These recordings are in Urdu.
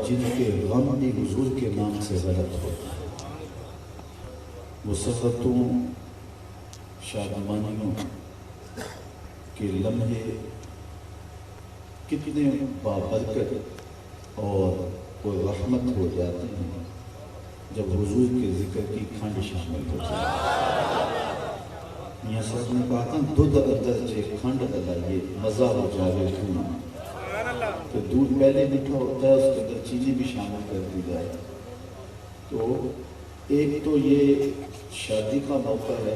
جن کے غم بھی حضور کے نام سے غلط ہوتا ہے۔ مسرتوں شادمانیوں کے لمحے کتنے بابرکت اور رحمت ہو جاتے ہیں جب حضور کے ذکر کی کھنڈ شامل ہو جائے۔ میاں صاحب نے کہا تھا دودھ ادرچے کھنڈ ڈلائیے مزہ ہو جاوے کیوں، تو دودھ پہلے میٹھا ہوتا ہے اس کے اندر چینی بھی شامل کر دی جائے۔ تو ایک تو یہ شادی کا موقع ہے،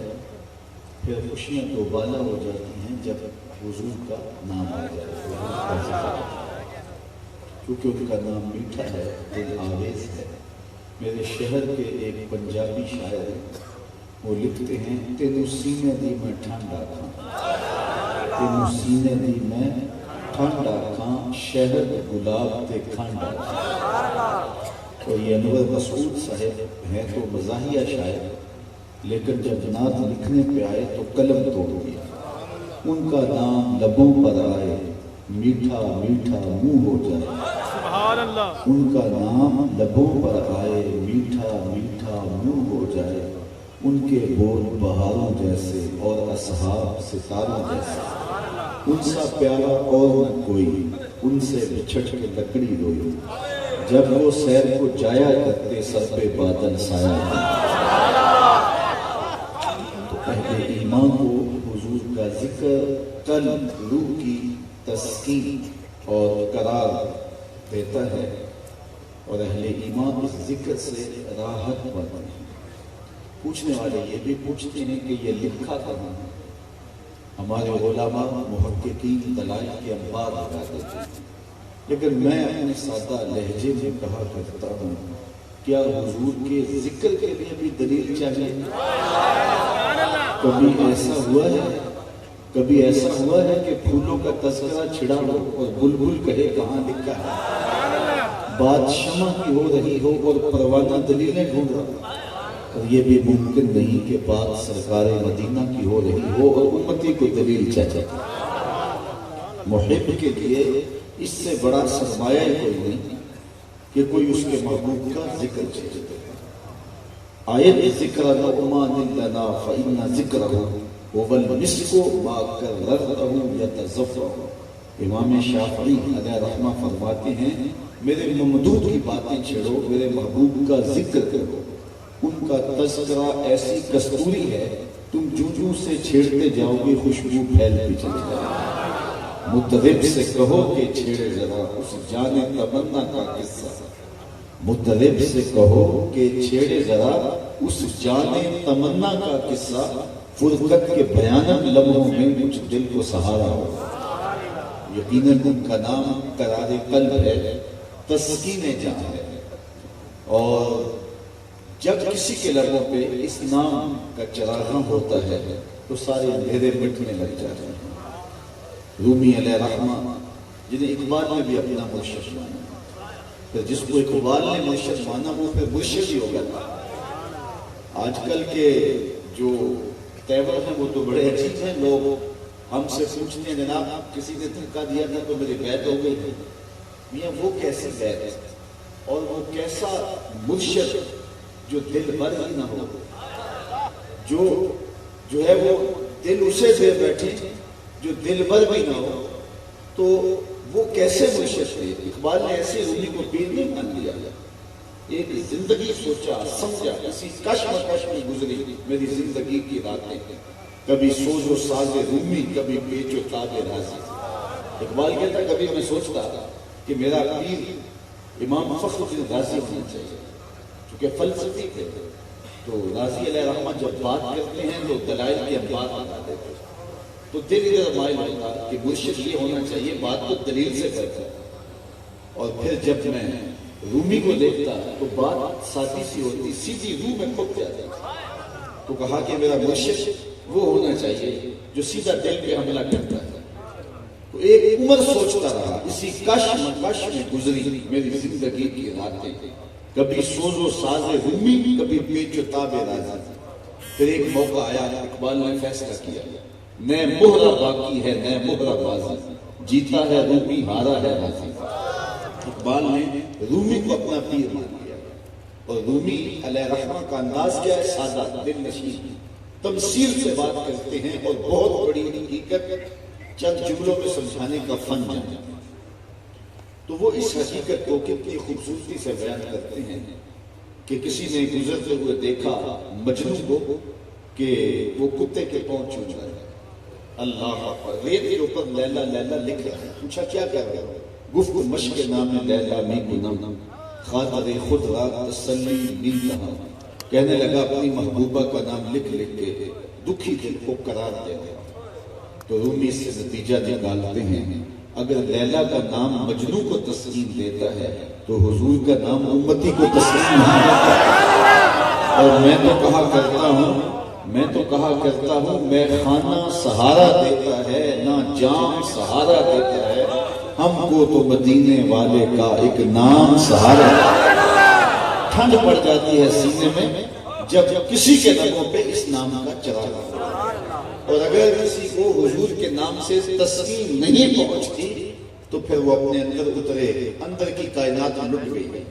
پھر خوشیاں دوبالا ہو جاتی ہیں جب حضور کا نام آ جائے، کیونکہ ان کا نام میٹھا ہے، دل آویز ہے۔ میرے شہر کے ایک پنجابی شاعر وہ لکھتے ہیں تینوں سینے دی میں ٹھنڈا کھاں، تینوں سینے دی میں ٹھنڈا کھاں، شہد گلاب تے کھنڈا کھاں۔ تو یہ انور مسعود صاحب ہیں تو مزاحیہ شاعر، لیکن جب نعت لکھنے پہ آئے تو قلم توڑ دیا۔ ان کا نام لبوں پر آئے میٹھا میٹھا منہ ہو جائے، سبحان اللہ۔ ان کا نام لبوں پر آئے میٹھا میٹھا منہ ہو جائے، ان کے بول بہاروں جیسے اور اصحاب ستاروں جیسے، ان سا پیارا اور نہ کوئی، ان سے بچھڑ کے لکڑی روئی، جب وہ سیر کو جایا کرتے سر پہ بادل سایہ تھا۔ تو اہل ایمان کو حضور کا ذکر قلب روح کی تسکین اور قرار دیتا ہے، اور اہل ایمان اس ذکر سے راحت پاتے ہیں۔ پوچھنے والے یہ بھی پوچھتے ہیں کہ یہ لکھا کہاں ہے؟ ہمارے علماء محققین دلائل کے انبار لگا دیتے ہیں، لیکن میں اپنے سادہ لہجے میں کہا کرتا ہوں کیا حضور کے ذکر کے لیے بھی دلیل چاہیے؟ کبھی ایسا ہوا ہے کہ پھولوں کا تذکرہ چھڑا ہو اور بلبل کہے کہاں لکھا ہے؟ بات شمع کی ہو رہی ہو اور پروانہ دلیلیں ڈھونڈ رہا، اور یہ بھی ممکن نہیں کہ بات سرکار مدینہ کی ہو رہی ہو اور امتی کو دلیل چاہیے۔ محب کے لیے اس سے بڑا سرمایہ کوئی نہیں کہ کوئی اس کے محبوب کا ذکر چاہیے۔ آیت ذکر نعمان لنا فإن ذکرہ والمسک ما کررتہ یتزفر۔ امام شافعی علیہ رحمہ فرماتے ہیں میرے ممدود کی باتیں چھڑو، میرے محبوب کا ذکر کرو، ان کا تذکرہ ایسی کستوری ہے تم جوں سے چھیڑتے جاؤ گے خوشبو پھیل بھی چلی جائے۔ مطرب سے کہو کہ چھیڑے ذرا اس جان تمنا کا قصہ، مطرب سے کہو کہ چھیڑے ذرا اس جان تمنا کا قصہ، فرقت کے بھیانک لمحوں میں کچھ دل کو سہارا ہو۔ یقیناً ان کا نام قرار قلب ہے، تسکین جان ہے، اور جب کسی کے لبوں پہ اس نام کا چراغاں ہوتا ہے تو سارے اندھیرے مٹنے لگ جاتے ہیں۔ رومی علیہ رحمہ جنہیں اقبال نے بھی اپنا مرشد مانا، پھر جس کو اقبال نے مرشد مانا وہ پھر مرشد ہی ہو گیا۔ آج کل کے جو تیور ہیں وہ تو بڑے عجیب ہیں، لوگ ہم سے پوچھتے ہیں جناب کسی نے دھکا دیا تھا تو میری بیعت ہو گئی تھی۔ میاں وہ کیسی بیعت ہے اور وہ کیسا مرشد جو دل بھر ہی نہ ہو، جو ہے وہ دل اسے دے بیٹھے جو دل بھر بھی نہ ہو، تو وہ کیسے مرشد ہے؟ اقبال نے ایسے رومی کو پیر نہیں مان لیا، ایک زندگی سوچا سمجھا، اسی کشمکش میں گزری میری زندگی کی راتیں، کبھی سوز و ساز رومی کبھی پیچ و تاب رازی۔ اقبال کہتا کبھی میں سوچتا کہ میرا پیر امام فخر الدین رازی ہونا چاہیے، کیونکہ فلسفی تھے، تو رازی علیہ رحمہ جب بات کرتے ہیں تو دلائل کی بات بتا دیتے، تو دل ادھر مائل ہوتا کہ مرشد یہ ہونا چاہیے، بات کو دلیل سے کرتا۔ اور پھر جب میں رومی کو دیکھتا تو بات سادی سی ہوتی، سیدھی روح میں کھپ جاتی، تو کہا کہ میرا مرشد وہ ہونا چاہیے جو سیدھا دل پہ حملہ کرتا ہے۔ تو ایک عمر سوچتا رہا، اسی کشمکش میں گزری میری زندگی کی راتیں، کبھی سوز و ساز رومی کبھی پیچ و تاب رازی۔ پھر ایک موقع آیا، اقبال نے فیصلہ کیا، نئے مہرہ باقی ہے نئے مہرہ بازی، جیتا ہے رومی ہارا ہے رازی۔ اقبال نے رومی کو اپنا پیر مان لیا، اور رومی علیہ رحمہ کا انداز کیا ہے؟ سادہ، دل نشین، تمثیل سے بات کرتے ہیں اور بہت بڑی حقیقت چند جملوں میں سمجھانے کا فن جانتے ہیں۔ تو وہ اس حقیقت کو کتنی خوبصورتی سے بیان کرتے ہیں کہ کسی نے گزرتے ہوئے دیکھا مجنوں کو کہ وہ کتے کے پاؤں چوم رہا ہے، اللہ اکبر، ریت کے اوپر لیلا لیلا لکھ رہا ہے۔ پوچھا کیا کہہ رہا ہے؟ گفت مشق نام لیلا می گنم خاطر خود را تسلی می کہا، کہنے لگا اپنی محبوبہ کا نام لکھ لکھ کے دکھی دل کو قرار دے دیا۔ تو رومی سے نتیجہ نکالتے ہیں اگر لیلا کا نام مجنوں کو تسکین دیتا ہے تو حضور کا نام امتی کو تسکین نہیں دیتا۔ اور میں تو کہا کرتا ہوں میں خانہ سہارا دیتا ہے نہ جام سہارا دیتا ہے، ہم کو تو مدینے والے کا ایک نام سہارا دیتا ہے۔ ٹھنڈ پڑ جاتی ہے سینے میں جب کسی کے لبوں پہ اس نام کا چراغ ہوتا ہے، اور اگر کسی کو حضور کے نام سے تسکین نہیں پہنچتی تو پھر وہ اپنے اندر اترے، اندر کی کائنات لٹ گئی۔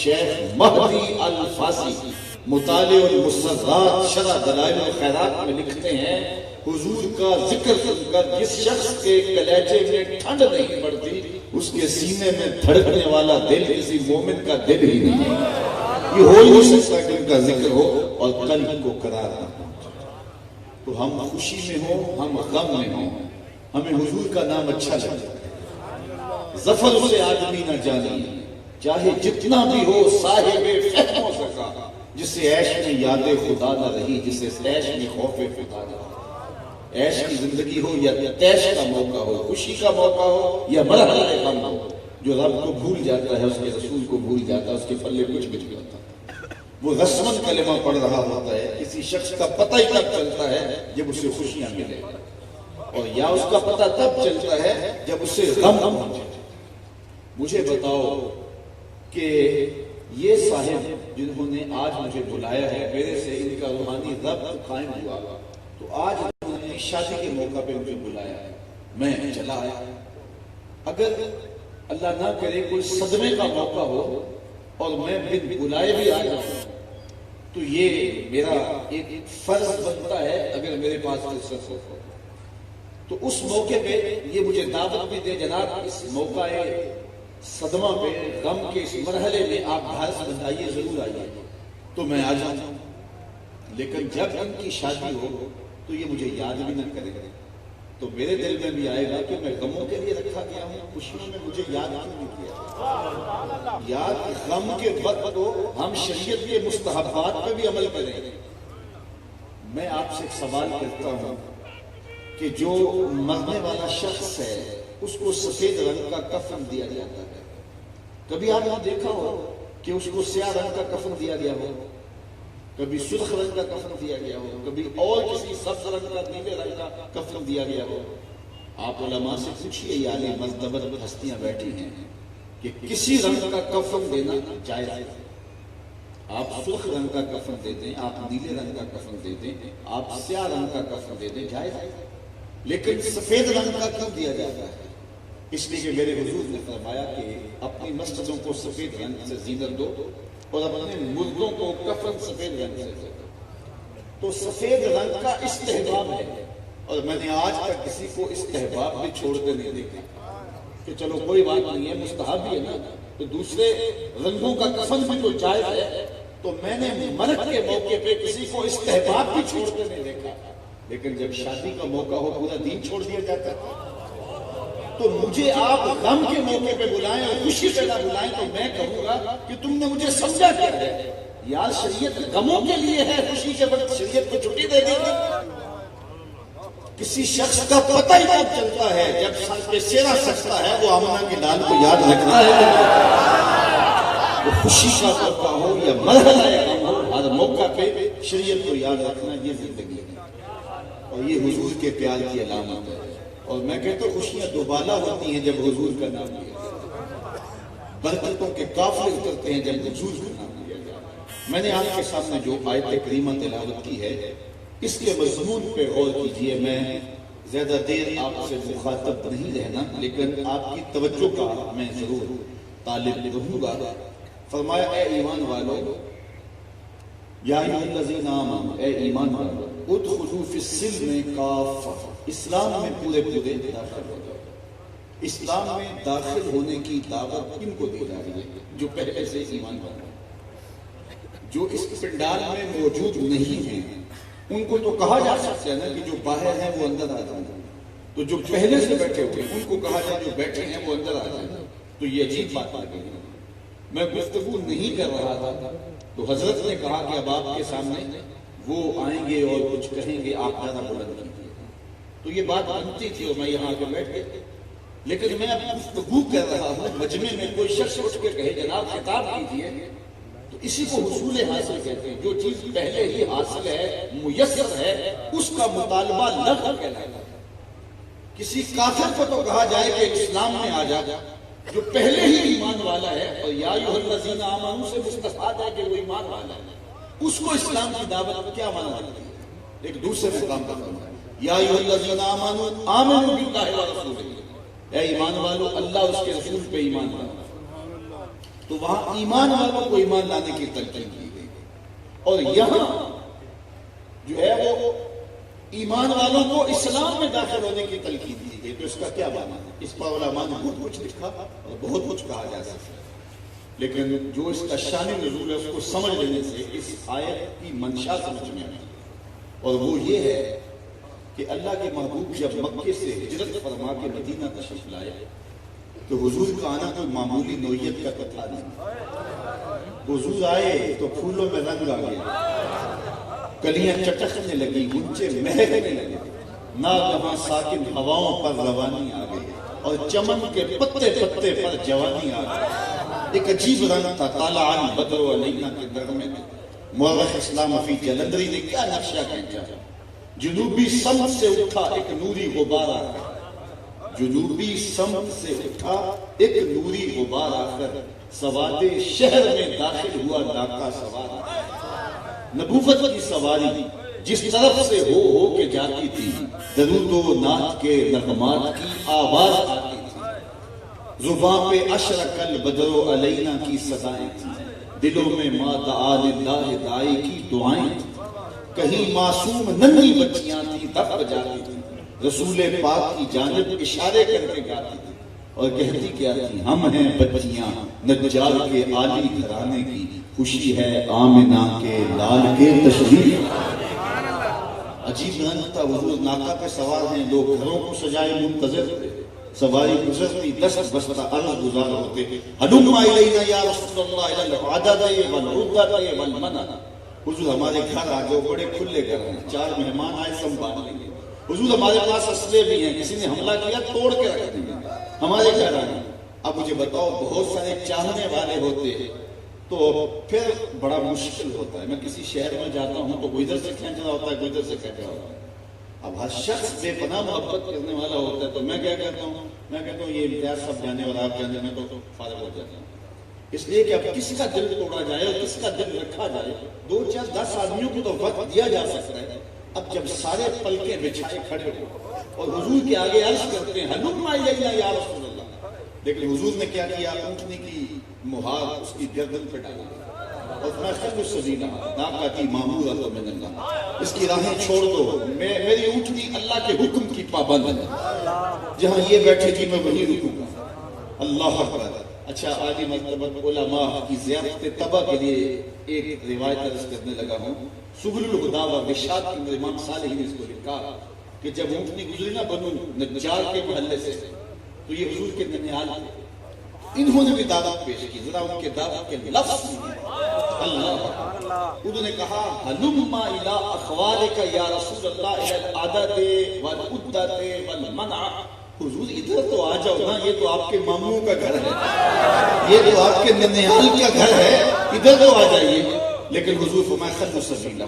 شیخ مہدی الفاسی مطالع المسرات شرح دلائل الخیرات میں لکھتے ہیں حضور کا ذکر سن کر جس شخص کے کلیجے میں ٹھنڈ نہیں پڑتی اس کے سینے میں دھڑکنے والا دل کسی مومن کا دل ہی نہیں ہے۔ یہ ہو ہی نہیں سکتا کہ ان کا ذکر ہو اور قلب کو قرار نہ پہنچے۔ تو ہم خوشی میں ہوں، ہم غم میں ہوں، ہمیں حضور کا نام اچھا لگتا ہے۔ ظفر اسے آدمی نہ جانی چاہے جتنا بھی ہو صاحب فہم ہو سکا، جسے عیش میں یاد خدا نہ رہی، جسے عیش میں خوف خدا نہ رہی۔ عیش کی زندگی ہو یا تیش کا موقع ہو، خوشی کا موقع ہو یا مرحلہ غم ہو، جو رب کو بھول جاتا ہے، اس کے رسول کو بھول جاتا ہے، اس کے پلے کچھ بچ جاتا ہے۔ وہ رسمن کلمہ پڑھ رہا ہوتا ہے، کسی شخص کا پتہ ہی تب چلتا ہے جب اسے خوشیاں ملے، اور یا اس کا پتہ تب چلتا ہے جب اسے غم پہنچے۔ مجھے بتاؤ کہ یہ صاحب جنہوں نے آج مجھے بلایا ہے، میرے سے ان کا روحانی ربط قائم ہوا، تو آج انہوں نے شادی کے موقع پہ مجھے بلایا ہے، میں چلا آیا۔ اگر اللہ نہ کرے کوئی صدمے کا موقع ہو اور میں بن بلائے بھی آ جاؤں تو یہ میرا ایک فرض بنتا ہے، اگر میرے پاس فرصت ہو تو اس موقع پہ یہ مجھے دعوت بھی دے، جناب اس موقع صدمہ پہ، غم کے اس مرحلے میں آپ گھر سے بتائیے، ضرور آئیے، تو میں آ جاؤں۔ لیکن جب ان کی شادی ہو تو یہ مجھے یاد بھی نہ کرے، تو میرے دل میں بھی آئے گا کہ میں غموں کے لیے رکھا گیا ہوں، خوشیوں میں مجھے یاد کیوں نہیں کیا۔ یاد غم کے وقت تو ہم شریعت کے مستحبات پہ بھی عمل کریں۔ میں آپ سے ایک سوال کرتا ہوں کہ جو مرنے والا شخص ہے اس کو سفید رنگ کا کفن دیا جاتا ہے، کبھی آپ نے دیکھا ہو کہ اس کو سیاہ رنگ کا کفن دیا گیا ہو، کبھی سرخ رنگ کا کفن دیا گیا ہو، کبھی اور کسی سبز رنگ کا، نیلے رنگ کا کفن دیا گیا ہو؟ آپ علماء سے پوچھئے، یعنی مزدبر ہستیاں بیٹھی ہیں، کہ کسی رنگ کا کفن دینا جائز ہے۔ آپ سرخ رنگ کا کفن دے دیں، آپ نیلے رنگ کا کفن دے دیں، آپ سیاہ رنگ کا کفن دے دیں، جائز ہے، لیکن سفید رنگ کا کیوں دیا جاتا ہے؟ اس لیے کہ میرے حضور نے فرمایا کہ اپنی مسجدوں کو سفید رنگ سے زینت دو اور اپنے مردوں کو کفن سفید رنگ سے دو۔ تو سفید رنگ کا استحباب ہے، اور میں نے آج تک کسی کو استحباب بھی چھوڑتے نہیں دیکھا کہ چلو کوئی بات نہیں ہے، مستحب بھی ہے نا، تو دوسرے رنگوں کا کفن بھی تو جائز ہے۔ تو میں نے مرگ کے موقع پہ کسی کو استحباب بھی چھوڑتے نہیں دیکھا، لیکن جب شادی کا موقع ہو پورا دین چھوڑ دیا جاتا ہے۔ تو مجھے آپ غم کے موقع پہ بلائیں اور خوشی سے نہ بلائیں تو میں کہوں گا کہ تم نے مجھے سمجھا کیا ہے؟ یار شریعت غموں کے لیے ہے، خوشی کے وقت شریعت کو چھٹی دے دی۔ کسی شخص کا پتہ ہی کب چلتا ہے جب سر پہ سیرا سکتا ہے، وہ آمنہ کے لال کو یاد رکھتا ہے۔ وہ خوشی کا موقع ہو یا مرحلہ غم ہو، ہر موقع پہ شریعت کو یاد رکھنا یہ زندگی ہے، اور یہ حضور کے پیار کی علامت ہے۔ اور میں کہتا ہوں خوشیاں دوبالا ہوتی ہیں جب حضور کا نام لیا جائے، برکتوں کے قافلے اترتے ہیں جب حضور کا نام لیا جائے۔ میں نے آپ کے سامنے جو آیت کریمہ تلاوت کی ہے اس کے مضمون پہ غور کیجئے۔ میں زیادہ دیر آپ سے مخاطب نہیں رہنا، لیکن آپ کی توجہ کا میں ضرور طالب رہوں گا. فرمایا اے ایمان والو، یا ایھا الذین آمنوا، اے ایمان والو، ادخلوا فی السلم کافہ، اسلام میں پورے پورے داخل ہو جاؤ. اسلام میں داخل ہونے کی دعوت ان کو دی جا رہی ہے جو پہلے سے ایمان والے ہیں. جو اس پنڈال میں موجود نہیں ہیں ان کو تو کہا جا سکتا ہے نا کہ جو باہر ہیں وہ اندر آ جائیں. تو جو پہلے سے بیٹھے ہوئے ہیں ان کو کہا جائے جو بیٹھے ہیں وہ اندر آ جائیں. تو یہ عجیب بات لگی. میں گفتگو نہیں کر رہا تھا تو حضرت نے کہا کہ اب آپ کے سامنے وہ آئیں گے اور کچھ کہیں گے، آپ زیادہ بلند کیجیے. تو یہ بات بنتی تھی اور میں یہاں آ کے بیٹھ گیا. لیکن میں اب گفتگو کر رہا ہوں، مجمع میں کوئی شخص اٹھ کے کہے جناب خطاب کیجیے، تو اسی کو حصول حاصل کہتے ہیں. جو چیز پہلے ہی حاصل ہے، میسر ہے، اس کا مطالبہ لغو کہلاتا ہے. کسی کافر کو تو کہا جائے کہ اسلام میں آ جا، جو پہلے ہی ایمان والا ہے، اور یا ایھا الذین آمنوا سے مستفاد ہے کہ وہ ایمان والا ہے، اس کو اسلام کی دعوت کیا مانا جاتی ہے؟ ایک دوسرے مقام پر فرمایا یا ایھا الذین آمنوا آمنوا باللہ ورسولہ، اے ایمان والو اللہ اور اس کے رسول پہ ایمان لانا. تو وہاں ایمان والوں کو ایمان لانے کی تلقین کی گئی، اور یہاں جو ہے وہ ایمان والوں کو اسلام میں داخل ہونے کی تلقین کی گئی. تو اس کا کیا معنی ہے؟ اس پر علماء نے بہت کچھ لکھا اور بہت کچھ کہا جا سکتا ہے، لیکن جو اس کا شان نزول ہے اس کو سمجھ لینے سے اس آیت کی منشا سمجھ میں آئی. اور وہ یہ ہے کہ اللہ کے محبوب جب مکے سے ہجرت فرما کے مدینہ تشریف لائے تو حضور کا آنا کوئی معمولی نوعیت کا تھا نہیں. حضور آئے تو پھولوں میں رنگ آ گیا، کلیاں چٹکنے لگی، گنچے مہکنے لگے، ناگہاں ساکن ہواؤں پر روانی آ گئی، اور چمن کے پتے پتے پر جوانی آ گئی. ایک عجیب رنگ تھا، طالع البدر علینا کے نغمے میں. مورخ اسلام فی جلندری نے کیا نقشہ کھینچا. جنوبی سمت سے اٹھا ایک نوری غبار آ کر، جنوبی سمت سے اٹھا ایک نوری غبار آ کر سواد شہر میں داخل ہوا ڈاکہ سوار. نبوت کی سواری جس طرف سے ہو کے جاتی تھی، درود و نعت کے نغمات کی آواز آتی تھی. زباں پہ اشرق البدر علینا کی سزائیں تھیں، دلوں میں ما دعا للہ دائی کی دعائیں تھیں. کہیں معصوم ننھی بچیاں تھیں دف بجاتی تھیں، رسول پاک کی جانب اشارے کر کے گاتی تھی اور کہتی کیا تھی، ہم ہیں بچیاں نجار کے عالی گھرانے کی، خوشی ہے آمنہ کے لال کے تشریف. عجیب رنگ تھا. حضور ناکہ پہ سوار ہیں، لوگ گھروں کو سجائے منتظر تھے. سواری گزرتی دست بستہ عرض گزار ہوتے، ہلم الینا یا رسول اللہ الی العدد والعدد والمنع. حضور ہمارے گھر آ جاؤ، بڑے کھلے گھر ہیں، 4 مہمان آئے سنبھال لیں گے. حضور ہمارے پاس اسلحے بھی ہیں، کسی نے حملہ کیا توڑ کے رکھ دیں گے، ہمارے گھر آئے. اب مجھے بتاؤ، بہت سارے چاہنے والے ہوتے تو پھر بڑا مشکل ہوتا ہے. میں کسی شہر میں جاتا ہوں تو کوئی ادھر سے کھینچ رہا ہوتا ہے، کوئی ادھر سے کھینچ رہا ہوتا ہے. اب ہر شخص بے پناہ محبت کرنے والا ہوتا ہے تو میں کیا کہتا ہوں، میں کہتا ہوں یہ امتیاز سب جانے اور آپ جانے میں تو فارغ ہو جاتا ہوں. اس لیے کہ اب کس کا دل توڑا جائے اور کس کا دل رکھا جائے، 2 4 10 آدمیوں کو تو وقت دیا جا سکتا ہے. اب جب سارے پلکیں بچھائے کھڑے ہو اور حضور کے آگے عرض کرتے ہیں ہلم الینا یا رسول اللہ، لیکن حضور نے کیا کیا، اونٹنی کی مہار اس کی گردن پہ ڈالی اور میں خل السبیلہ ناقتی مامورۃ من اللہ، اس کی راہیں چھوڑ دو، میری اونٹنی اللہ کے حکم کی پابند ہے، جہاں یہ بیٹھے گی میں وہیں رکوں گا. اللہ اکبر. اچھا، عالی مرتبہ علماء کی زیارت طبع کے لیے ایک روایت عرض کرنے لگا ہوں. سبل الہدی و ارشاد کی امام صالح نے اس کو لکھا کہ جب اونٹنی گزری نا بنو نجار کے محلے سے تو یہ حضور کے ننیال تھے، انہوں نے بھی دعوت پیش کی. ذرا ان کے دعوت کے لفظ اللہ، انہوں نے کہا ہلم الی اخوالک یا رسول اللہ الی العدد والعدد والمنع. حضور ادھر تو آ جاؤ نا، یہ تو آپ کے ماموں کا گھر ہے، یہ تو آپ کے ننیال کا گھر ہے، ادھر تو آ جائیے. لیکن حضور فرمایا خلوا سبیلہ.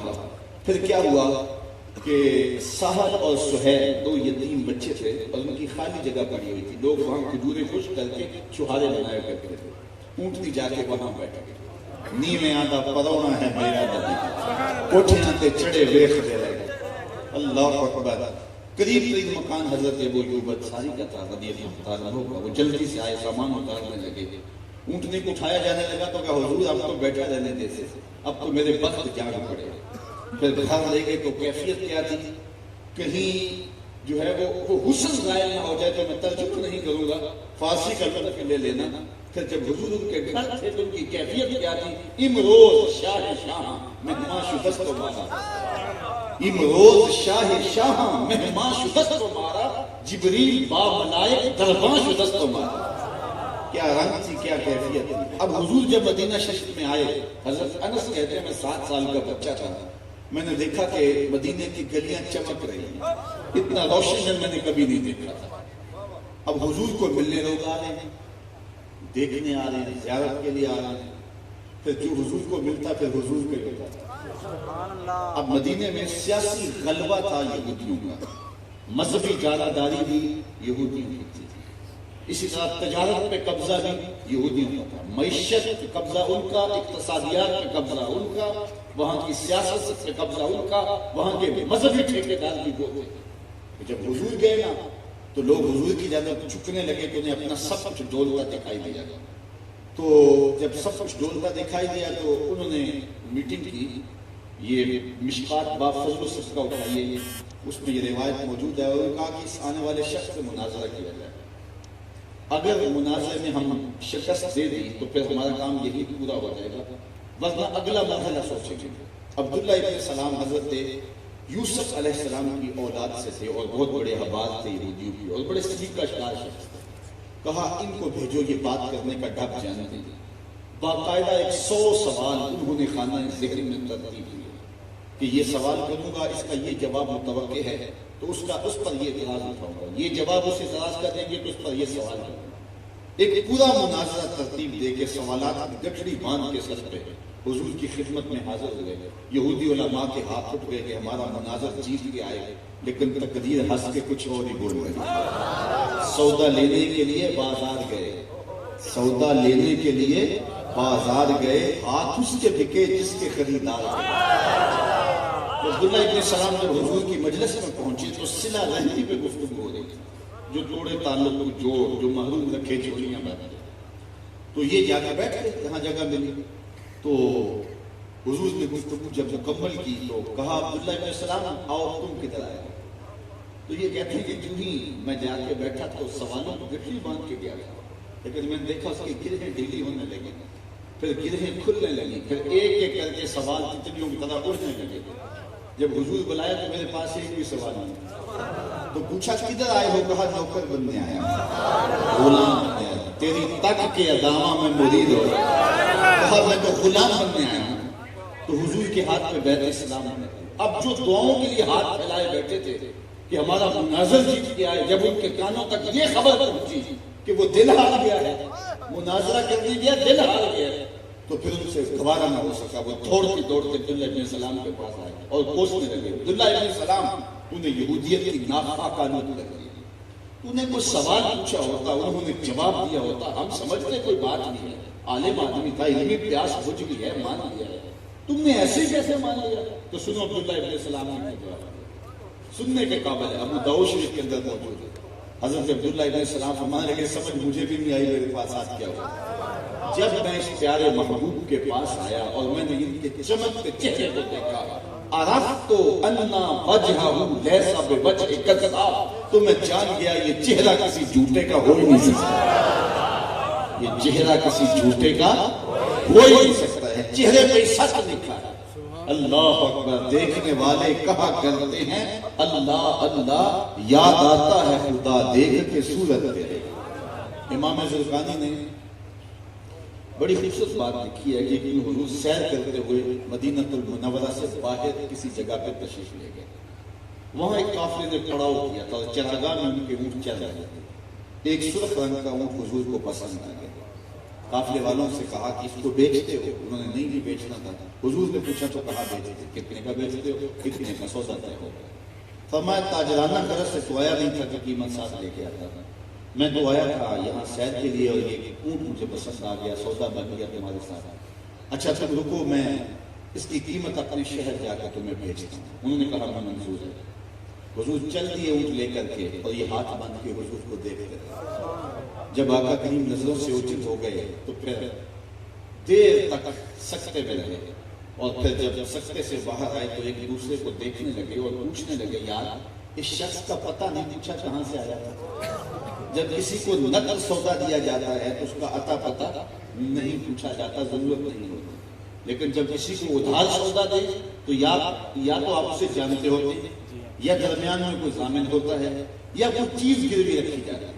پھر کیا ہوا کہ سہل اور سہیل 2 یتیم بچے تھے اور ان کی خالی جگہ پڑی ہوئی تھی. لوگ وہاں کھجوریں خشک کر کے چھہارے بنایا کرتے تھے. اونٹنی جا کے وہاں بیٹھ گئی. نیویں آدھا پرونا ہے میرا نبی، کوٹھیاں تے چڑھے ویکھتے رہے. اللہ اکبر. قریب ترین مکان حضرت ابو ایوب انصاری کا تھا رضی اللہ تعالیٰ عنہ کا. وہ جلدی سے آئے، سامان اتارنے لگے. اونٹنے کو اٹھایا جانے لگا تو کہا حضور اب تو بیٹھا رہنے دیتے، اب تو میرے بخت جاگ پڑے۔ پھر گھر لے گئے تو کیفیت کیا تھی، کہیں جو ہے وہ حسن غائب نہ ہو جائے تو میں ترجمہ نہیں کروں گا، فارسی کا لفظ لے لینا۔ پھر جب حضور ان کے گھر تھے تو ان کی کیفیت کیا تھی، امروز شاہ شاہ مہمان شدست و مارا، امروز شاہ شاہ مہمان شدست و مارا، جبریل با ملائک درباں شدست و مارا۔ کیا رنگ تھی، کیا کیفیت تھی۔ اب حضور جب مدینہ شریف میں آئے، حضرت انس کہتے ہیں میں 7 سال کا بچہ تھا، میں نے دیکھا کہ مدینے کی گلیاں چمک رہی ہیں، اتنا روشن میں نے کبھی نہیں دیکھا تھا۔ اب حضور کو ملنے لوگ آ رہے ہیں، دیکھنے آ رہے ہیں، زیارت کے لیے آ رہے ہیں، پھر جو حضور کو ملتا پھر حضور کے لیے۔ اب مدینے میں سیاسی غلبہ تھا یہودیوں کا، مذہبی جارہ داری بھی یہودیوں کی تھی، اسی طرح تجارت پہ قبضہ بھی یہودیوں کا تھا، معیشت پہ قبضہ ان کا، اقتصادیات پہ قبضہ ان کا، وہاں کی سیاست پہ قبضہ ان کا، وہاں کے مذہبی ٹھیکیدار بھی وہ تھے۔ جب حضور گئے نا تو لوگ حضور کی جانب جھکنے لگے کہ انہیں اپنا سب کچھ ڈولتا دکھائی دیا۔ تو جب سب کچھ ڈولتا دکھائی دیا تو انہوں نے میٹنگ کی، یہ مشکات باب فضل و صدقہ اٹھائیے، اس میں یہ روایت موجود ہے، اور انہوں نے کہا کہ اس آنے والے شخص سے مناظرہ کیا جائے، اگر مناظرے میں ہم شکست دے دی تو پھر ہمارا کام یہی پورا ہو جائے گا، ورنہ اگلا مرحلہ سوچیں گے۔ عبداللہ ابن سلام حضرت یوسف علیہ السلام کی اولاد سے تھے اور بہت بڑے حباز تھے یہودیوں کی، اور بڑے سلیقہ شکار شخص تھے۔ کہا ان کو بھیجو، یہ بات کرنے کا ڈھب جانتے ہیں۔ باقاعدہ 100 سوال انہوں نے خانہ ذہن میں ترتیب کیے کہ یہ سوال کروں گا، اس کا یہ جواب متوقع ہے تو اس پر یہ اعتراض اٹھاؤں گا، یہ جواب اس اعتراض کا دیں گے تو اس پر یہ سوال کروں گا۔ ایک پورا مناظرہ ترتیب دے کے سوالات کی گٹھڑی باندھ کے سر پہ حضور کی خدمت میں حاضر ہوئے۔ یہودی علماء کے ہاتھ اٹھ گئے کہ ہمارا مناظر جیت کے آئے، لیکن تقدیر ہنس کے کچھ اور ہی بول رہی۔ سودا لینے کے لیے بازار گئے، سودا لینے کے لیے بازار گئے، ہاتھ اس کے بکے جس کے خریدار گئے۔ عبداللہ ابن سلام جب حضور کی مجلس میں پہنچے تو صلہ رحمی پہ گفتگو ہو رہی تھی، جو توڑے تعلق کو جوڑ، جو محروم رکھے چوڑیاں بیٹھے، تو یہ جا کے بیٹھ گئے جہاں جگہ ملی۔ تو حضور نے گفتگو جب مکمل کی تو کہا عبداللہ ابن سلام آؤ تم کدھر آئے؟ تو یہ کہتے ہیں کہ جو ہی میں جا کے بیٹھا تو سوالوں کو گٹھڑی باندھ کے گیا، لیکن میں نے دیکھا اس کی گرہیں ڈھیلی ہونے لگی، پھر گرہیں کھلنے لگی، پھر ایک ایک کر کے سوال تتلیوں کی طرح اڑنے لگے۔ جب حضور بلایا تو میرے پاس ایک بھی سوال نہیں، تو پوچھا کدھر آئے ہو؟ کہا نوکر بننے آیا، غلام بننے آیا، تیری تک کے ادامہ میں مرید ہو، کہا میں تو غلام بننے آیا ہوں۔ تو حضور کے ہاتھ پہ بیعت اسلام ہے۔ اب جو دعاؤں کے لیے ہاتھ پھیلائے بیٹھے تھے کہ ہمارا مناظر جیت کے آئے، جب ان کے کانوں تک یہ خبر پہنچی کہ وہ دل ہار گیا ہے، مناظرہ کرنے گیا دل ہار گیا ہے، تو پھر ان سے گوارا نہ ہو سکا، وہ دوڑتے عبداللہ ابن سلام کے پاس آئے اور کوسنے لگے، عبداللہ ابن سلام انہیں یہودیت کی ناقانون لگ گئی، انہیں کوئی سوال پوچھا ہوتا، انہوں نے جواب دیا ہوتا، ہم سمجھتے کوئی بات نہیں ہے، عالم آدمی تھا، علمی پیاس بجھ گئی ہے، مان لیا ہے، تم نے ایسے ہی کیسے مان لیا؟ تو سنو عبداللہ ابن سلام نے جواب سننے کے قابل ہے، ابو داؤد شریف کے اندر موجود ہے۔ حضرت عبداللہ ابن سلام فرمانے لگے سمجھ مجھے بھی نہیں آئی، میرے پاس آج کیا ہوا؟ جب میں اس پیارے محبوب کے پاس آیا اور میں نے ان کے چمکتے چہرے کو دیکھا، عرفت انا وجہہ لیس بوجہ کذاب، تو میں جان گیا یہ چہرہ کسی جھوٹے کا ہو ہی نہیں سکتا، یہ چہرہ کسی جھوٹے کا ہو ہی نہیں سکتا ہے، چہرے پہ سچ لکھا ہے۔ اللہ اکبر، دیکھنے والے کہا کرتے ہیں اللہ اللہ، یاد آتا ہے خدا دیکھ کے صورت تیرے۔ امام زرقانی نے بڑی خوبصورت بات لکھی ہے کہ حضور سیر کرتے ہوئے مدینہ المنورہ سے باہر کسی جگہ پہ تشریف لے گئے، وہاں ایک قافلے نے پڑاؤ کیا تھا، چراگاہ میں ان کے اونٹ چل رہے تھے، ایک سرخ رنگ کا اونٹ حضور کو پسند آ گیا، قافلے والوں سے کہا کہ اس کو بیچتے ہو؟ انہوں نے نہیں بیچنا تھا۔ حضور نے پوچھا تو کہا بیچتے، کتنے کا بیچتے ہو؟ کتنے کا؟ سودا طے ہو گیا۔ فرمایا تاجرانہ قرض سے تو آیا نہیں تھا کہ قیمت ساتھ لے کے آتا تھا، میں تو آیا تھا یہاں سیر کے لیے اور یہ اونٹ مجھے پسند آ گیا، سودا بن گیا تمہارے ساتھ۔ اچھا تم رکو، میں اس کی قیمت اپنے شہر جا کے تمہیں بھیجتا ہوں۔ انہوں نے کہا میں منظور ہے۔ حضور چل دیے اونٹ لے کر کے اور یہ ہاتھ باندھ کے حضور کو دیکھتے رہے۔ جب آقا کریم نظروں سے اوجھل ہو گئے تو پھر دیر تک سکتے میں رہے، اور پھر جب سکتے سے باہر آئے تو ایک دوسرے کو دیکھنے لگے اور پوچھنے لگے، یار اس شخص کا پتہ نہیں پوچھا کہاں سے آیا تھا؟ جب کسی کو نقد سودا دیا جاتا ہے تو اس کا عطا پتہ نہیں پوچھا جاتا، ضرورت نہیں ہوتی، لیکن جب کسی کو ادھار سودا دے تو یا تو آپ اسے جانتے ہوتے، یا درمیان میں کوئی ضامن ہوتا ہے، یا کوئی چیز گروی رکھی جاتی ہے۔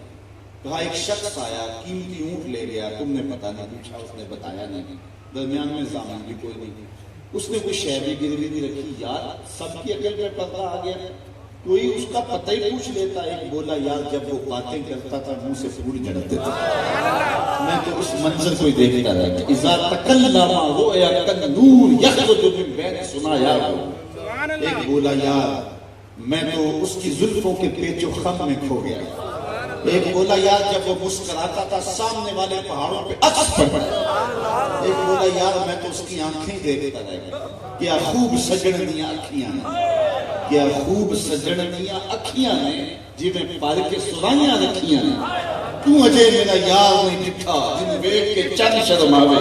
کہا ایک شخص آیا، قیمتی اونٹ لے گیا، تم نے پتہ نہیں پوچھا، اس نے بتایا نہیں، درمیان میں ضامن بھی کوئی نہیں، اس نے کوئی شے بھی گروی نہیں رکھی۔ یار سب کی عقل میں پردہ آ گیا، کوئی اس کا پتہ ہی پوچھ لیتا۔ ایک بولا، یار جب وہ باتیں کرتا تھا منہ سے پھول جھڑتے تھے، میں تو اس منظر کو ہی دیکھتا رہ گیا۔ اذا تکلم رؤیا کالنور یخرج من بین ثنایاہ۔ ایک بولا، یار میں تو اس کی زلفوں کے پیچ و خم میں کھو گیا۔ ایک بولا، یار جب وہ مسکراتا تھا سامنے والے پہاڑوں پہ عکس پڑتا۔ ایک بولا، یار میں تو اس کی آنکھیں دیکھتا رہ گیا، کیا خوب سجڑنیاں اکھیاں ہیں، کیا خوب سجڑنیاں اکھیاں ہیں، جی میں پال کے سرائیاں رکھیاں ہیں۔ کیوں اجے میرا یار نہیں ڈٹھا، جن ویک کے چند شرم آوے،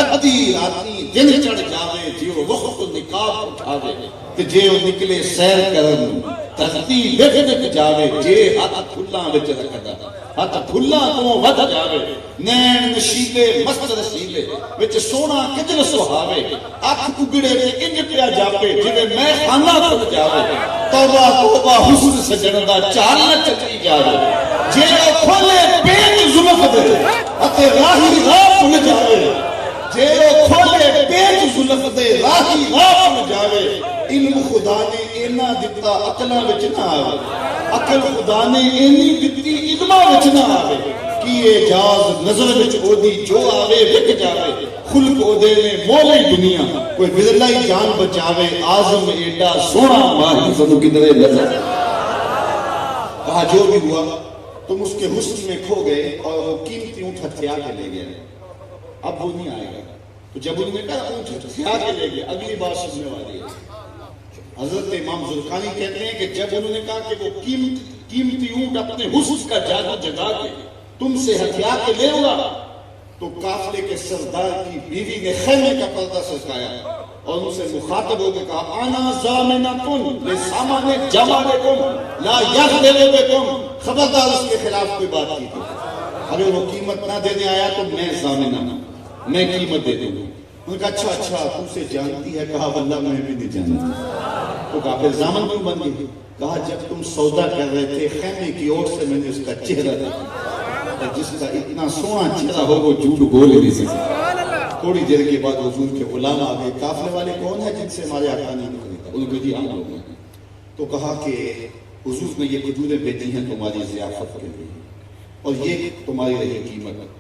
ادھی راتی دن چڑھ جاوے، جیو وقت نکاب اٹھاوے، کہ جیو نکلے سیر کرن تختی لکھ لکھ جاوے، جے ہاتھ پھلاں وچ رکھدا ہاتھ پھلاں تو ود جاوے، نین نشیلے مست رسیلے وچ سونا کجل سہاوے، اکھ اگڑے تے انج پیا جاپے جویں میں خانہ کھل جاوے، توبہ توبہ حسن سجن دا چال نہ چکی جاوے، جے کھولے پیٹ زلف دے اتے راہی راہ بھل جاوے، جے کھولے پیٹ زلف دے راہی راہ بھل جاوے۔ علم خدا نے اینا دتا عقلاں وچ نہ آوے، عقل خدا نے اینی دتی علماں وچ نہ آوے، کی اعجاز نظر وچ اودی جو آوے وک جاوے، خلق اودے نے مولے دنیا کوئی بدلائی جان بچاوے، اعظم ایڈا سونا ماہی سنو کدرے نظر۔ کہا جو بھی ہوا تم اس کے حسن میں کھو گئے اور وہ قیمتی اونٹ ہتھیا کے لے گئے، اب وہ نہیں آئے گا۔ تو جب انہوں نے کہا اونٹ ہتھیا کے لے گئے، اگلی بات سننے والی ہے۔ حضرت امام زرقانی کہتے ہیں کہ جب انہوں نے کہا کہ وہ قیمتی اونٹ اپنے حسن کا جادو جگا کے تم سے ہتھیا کے لے اڑا، تو قافلے کے سردار کی بیوی نے خیمے کا پردہ سرکایا اور ان سے مخاطب ہو کے کہا، آنا ضامنۃ لسامان جمالکم لا یغدلکم، خبردار اس کے خلاف کوئی بات کی تھی، اگر وہ قیمت نہ دینے آیا تو میں ضامنہ ہوں، میں قیمت دے دوں گا۔ انہوں نے کہا اچھا تم سے جانتی ہے؟ کہا واللہ میں بھی نہیں جانتی۔ تو کہا پھر ضامن کیوں بن گئی؟ کہا جب تم سودا کر رہے تھے خیمے کی اور سے میں نے اس کا چہرہ دیکھا، اور جس کا اتنا سونا چہرہ ہو وہ جھوٹ بول نہیں سکتا۔ تھوڑی دیر کے بعد حضور کے غلام آ گئے، قافلے والے کون ہیں جن سے ہمارے آقا نے خریدا؟ انہوں نے کہا جی ہم لوگ ہیں۔ تو کہا کہ حضور نے یہ کھجوریں بھیجی ہیں تمہاری ضیافت کے لیے، اور یہ تمہاری رہی قیمت۔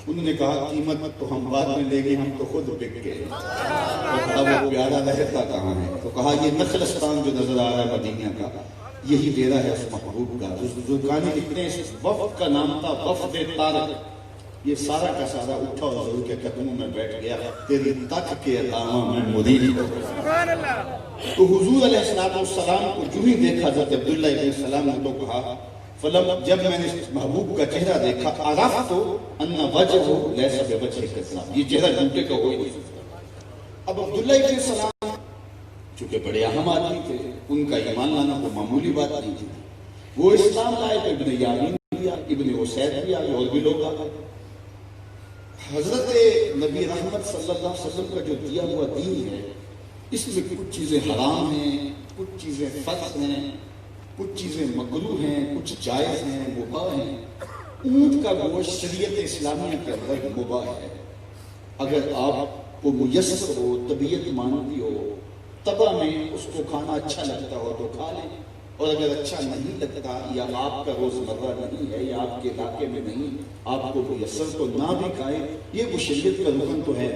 انہوں نے کہا قیمت تو ہم بعد میں لیں گے، ہم تو خود بک گئے۔ اب وہ پیارا رہتا کہاں ہے؟ تو کہا یہ نخلستان جو نظر آ رہا ہے مدینہ کا، یہی ڈیرا ہے اس محبوب کا۔ زرقانی لکھتے ہیں اس وفد کا نام تھا وفد طارق۔ یہ سارا کا سارا اٹھا اور حضور کے قدموں میں بیٹھ گیا، تیری تک کے عطاواں میں مرید ہو گیا۔ تو حضور علیہ السلام کو جو ہی دیکھا حضرت عبداللہ ابن سلام نے تو کہا، جب میں نے اس محبوب کا چہرہ دیکھا، عرفت ان وجهه ليس بوجه الكذاب، یہ چہرہ جھوٹے کا ہو ہی نہیں سکتا۔ اب عبداللہ ابن سلام چونکہ بڑے اہم آدمی تھے، ان کا ایمان لانا کوئی معمولی بات نہیں تھی، وہ اسلام لائے تو ابن یامین بھی آئے، ابن اسید بھی آئے، اور بھی لوگ آئے۔ حضرت نبی رحمت صلی اللہ علیہ وسلم کا جو دیا ہوا دین ہے، اس میں کچھ چیزیں حرام ہیں، کچھ چیزیں فرض ہیں، کچھ چیزیں مکروہ ہیں، کچھ جائز ہیں، مباح ہیں۔ اونٹ کا گوشت شریعت اسلامیہ کے اندر مباح ہے، اگر آپ کو میسر ہو، طبیعت مانتی ہو، طبع میں اس کو کھانا اچھا لگتا ہو تو کھا لیں، اور اگر اچھا نہیں لگتا یا آپ کا روزمرہ نہیں ہے یا آپ کے علاقے میں نہیں، آپ کو میسر تو نہ بھی کھائیں، یہ وہ شریعت کا رکن تو ہے۔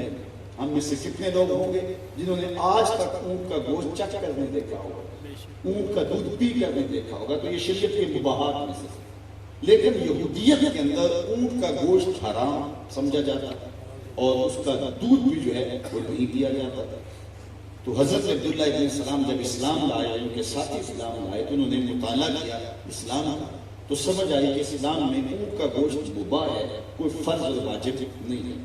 ہم میں سے کتنے لوگ ہوں گے جنہوں نے آج تک اونٹ کا گوشت چکھ کر نہیں دیکھا ہوگا، اونٹ کا دودھ پی کر نہیں دیکھا ہوگا؟ تو یہ شریعت کے مباحات میں سے۔ لیکن یہودیت کے اندر اونٹ کا گوشت حرام سمجھا جاتا ہے اور اس کا دودھ بھی جو ہے وہ نہیں پیا جاتا تھا۔ تو حضرت عبداللہ ابن سلام جب اسلام لائے، ان کے ساتھ اسلام لائے، تو انہوں نے مطالعہ کیا اسلام کا، تو سمجھ آئی کہ اسلام میں اونٹ کا گوشت مباح ہے، کوئی فرض اور واجب نہیں ہے۔